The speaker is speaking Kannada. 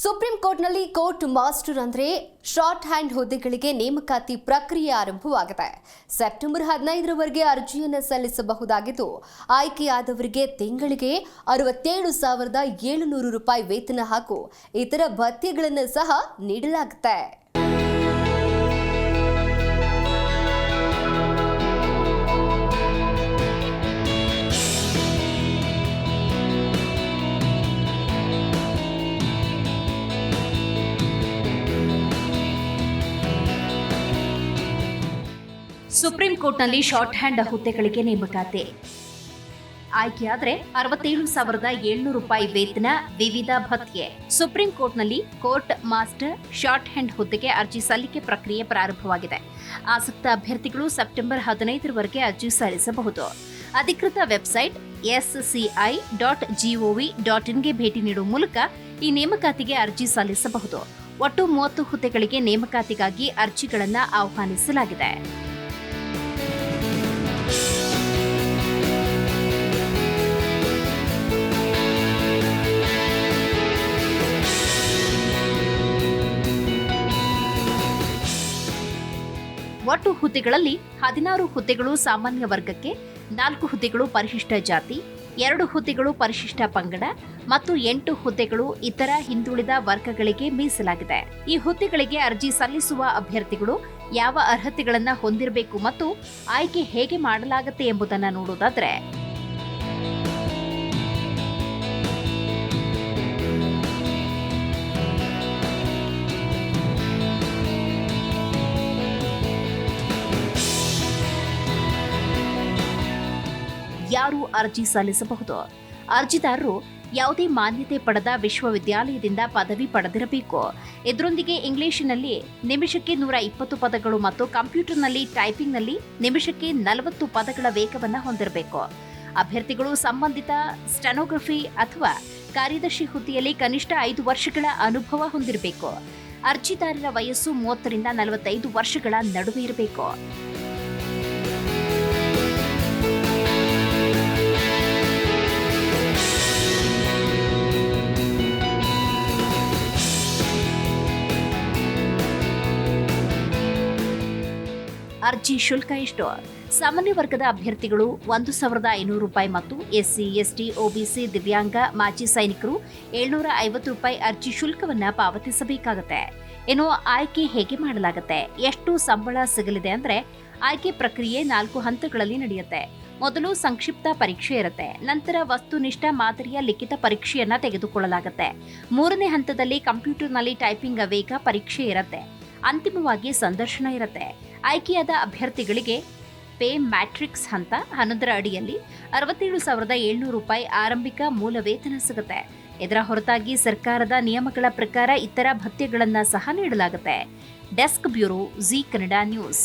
ಸುಪ್ರೀಂ ಕೋರ್ಟ್ನಲ್ಲಿ ಕೋರ್ಟ್ ಮಾಸ್ಟರ್ ಅಂದ್ರೆ ಶಾರ್ಟ್ ಹ್ಯಾಂಡ್ ಹುದ್ದೆಗಳಿಗೆ ನೇಮಕಾತಿ ಪ್ರಕ್ರಿಯೆ ಆರಂಭವಾಗಿದೆ. ಸೆಪ್ಟೆಂಬರ್ 15ರವರೆಗೆ ಅರ್ಜಿಯನ್ನು ಸಲ್ಲಿಸಬಹುದಾಗಿದ್ದು, ಆಯ್ಕೆಯಾದವರಿಗೆ ತಿಂಗಳಿಗೆ 67,700 ರೂಪಾಯಿ ವೇತನ ಹಾಗೂ ಇತರ ಭತ್ಯೆಗಳನ್ನು ಸಹ ನೀಡಲಾಗುತ್ತೆ. ಸುಪ್ರೀಂ ಕೋರ್ಟ್ನಲ್ಲಿ ಶಾರ್ಟ್ ಹ್ಯಾಂಡ್ ಹುದ್ದೆಗಳಿಗೆ ನೇಮಕಾತಿ. ಆಯ್ಕೆಯಾದರೆ 67,700 ರೂಪಾಯಿ ವೇತನ, ವಿವಿಧ ಭತ್ಯೆ. ಸುಪ್ರೀಂ ಕೋರ್ಟ್ನಲ್ಲಿ ಕೋರ್ಟ್ ಮಾಸ್ಟರ್ ಶಾರ್ಟ್ ಹ್ಯಾಂಡ್ ಹುದ್ದೆಗೆ ಅರ್ಜಿ ಸಲ್ಲಿಕೆ ಪ್ರಕ್ರಿಯೆ ಪ್ರಾರಂಭವಾಗಿದೆ. ಆಸಕ್ತ ಅಭ್ಯರ್ಥಿಗಳು ಸೆಪ್ಟೆಂಬರ್ 15ರವರೆಗೆ ಅರ್ಜಿ ಸಲ್ಲಿಸಬಹುದು. ಅಧಿಕೃತ ವೆಬ್ಸೈಟ್ sci.gov.in ಗೆ ಭೇಟಿ ನೀಡುವ ಮೂಲಕ ಈ ನೇಮಕಾತಿಗೆ ಅರ್ಜಿ ಸಲ್ಲಿಸಬಹುದು. ಒಟ್ಟು 30 ಹುದ್ದೆಗಳಿಗೆ ನೇಮಕಾತಿಗಾಗಿ ಅರ್ಜಿಗಳನ್ನು ಆಹ್ವಾನಿಸಲಾಗಿದೆ. ಒಟ್ಟು ಹುದ್ದೆಗಳಲ್ಲಿ 16 ಹುದ್ದೆಗಳು ಸಾಮಾನ್ಯ ವರ್ಗಕ್ಕೆ, 4 ಹುದ್ದೆಗಳು ಪರಿಶಿಷ್ಟ ಜಾತಿ, 2 ಹುದ್ದೆಗಳು ಪರಿಶಿಷ್ಟ ಪಂಗಡ ಮತ್ತು 8 ಹುದ್ದೆಗಳು ಇತರ ಹಿಂದುಳಿದ ವರ್ಗಗಳಿಗೆ ಮೀಸಲಾಗಿದೆ. ಈ ಹುದ್ದೆಗಳಿಗೆ ಅರ್ಜಿ ಸಲ್ಲಿಸುವ ಅಭ್ಯರ್ಥಿಗಳು ಯಾವ ಅರ್ಹತೆಗಳನ್ನು ಹೊಂದಿರಬೇಕು ಮತ್ತು ಆಯ್ಕೆ ಹೇಗೆ ಮಾಡಲಾಗುತ್ತೆ ಎಂಬುದನ್ನು ನೋಡುವುದಾದರೆ, ಯಾರು ಅರ್ಜಿ ಸಲ್ಲಿಸಬಹುದು? ಅರ್ಜಿದಾರರು ಯಾವುದೇ ಮಾನ್ಯತೆ ಪಡೆದ ವಿಶ್ವವಿದ್ಯಾಲಯದಿಂದ ಪದವಿ ಪಡೆದಿರಬೇಕು. ಇದರೊಂದಿಗೆ ಇಂಗ್ಲಿಷಿನಲ್ಲಿ ನಿಮಿಷಕ್ಕೆ 120 ಪದಗಳು ಮತ್ತು ಕಂಪ್ಯೂಟರ್ನಲ್ಲಿ ಟೈಪಿಂಗ್ನಲ್ಲಿ ನಿಮಿಷಕ್ಕೆ 40 ಪದಗಳ ವೇಗವನ್ನು ಹೊಂದಿರಬೇಕು. ಅಭ್ಯರ್ಥಿಗಳು ಸಂಬಂಧಿತ ಸ್ಟೆನೋಗ್ರಫಿ ಅಥವಾ ಕಾರ್ಯದರ್ಶಿ ಹುದ್ದೆಯಲ್ಲಿ ಕನಿಷ್ಠ 5 ವರ್ಷಗಳ ಅನುಭವ ಹೊಂದಿರಬೇಕು. ಅರ್ಜಿದಾರರ ವಯಸ್ಸು 30ರಿಂದ 45 ವರ್ಷಗಳ ನಡುವೆ ಇರಬೇಕು. ಅರ್ಜಿ ಶುಲ್ಕ ಎಷ್ಟು? ಸಾಮಾನ್ಯ ವರ್ಗದ ಅಭ್ಯರ್ಥಿಗಳು 1,500 ರೂಪಾಯಿ ಮತ್ತು ಎಸ್ಸಿ, ಎಸ್ಟಿ, ಒಬಿಸಿ, ದಿವ್ಯಾಂಗ, ಮಾಜಿ ಸೈನಿಕರು 750 ರೂಪಾಯಿ ಅರ್ಜಿ ಶುಲ್ಕವನ್ನು ಪಾವತಿಸಬೇಕಾಗುತ್ತೆ. ಇನ್ನು ಆಯ್ಕೆ ಹೇಗೆ ಮಾಡಲಾಗುತ್ತೆ? ಎಷ್ಟು ಸಂಬಳ ಸಿಗಲಿದೆ ಅಂದ್ರೆ, ಆಯ್ಕೆ ಪ್ರಕ್ರಿಯೆ 4 ಹಂತಗಳಲ್ಲಿ ನಡೆಯುತ್ತೆ. ಮೊದಲು ಸಂಕ್ಷಿಪ್ತ ಪರೀಕ್ಷೆ ಇರುತ್ತೆ. ನಂತರ ವಸ್ತುನಿಷ್ಠ ಮಾದರಿಯ ಲಿಖಿತ ಪರೀಕ್ಷೆಯನ್ನ ತೆಗೆದುಕೊಳ್ಳಲಾಗುತ್ತೆ. 3ನೇ ಹಂತದಲ್ಲಿ ಕಂಪ್ಯೂಟರ್ನಲ್ಲಿ ಟೈಪಿಂಗ್ ವೇಗ ಪರೀಕ್ಷೆ ಇರುತ್ತೆ. ಅಂತಿಮವಾಗಿ ಸಂದರ್ಶನ ಇರುತ್ತೆ. ಆಯ್ಕೆಯಾದ ಅಭ್ಯರ್ಥಿಗಳಿಗೆ ಪೇ ಮ್ಯಾಟ್ರಿಕ್ಸ್ ಹಂತ 11ರ ಅಡಿಯಲ್ಲಿ 67,700 ರೂಪಾಯಿ ಆರಂಭಿಕ ಮೂಲ ವೇತನ ಸಿಗುತ್ತೆ. ಇದರ ಹೊರತಾಗಿ ಸರ್ಕಾರದ ನಿಯಮಗಳ ಪ್ರಕಾರ ಇತರ ಭತ್ಯೆಗಳನ್ನು ಸಹ ನೀಡಲಾಗುತ್ತೆ. Desk bureau, Zee Kannada news.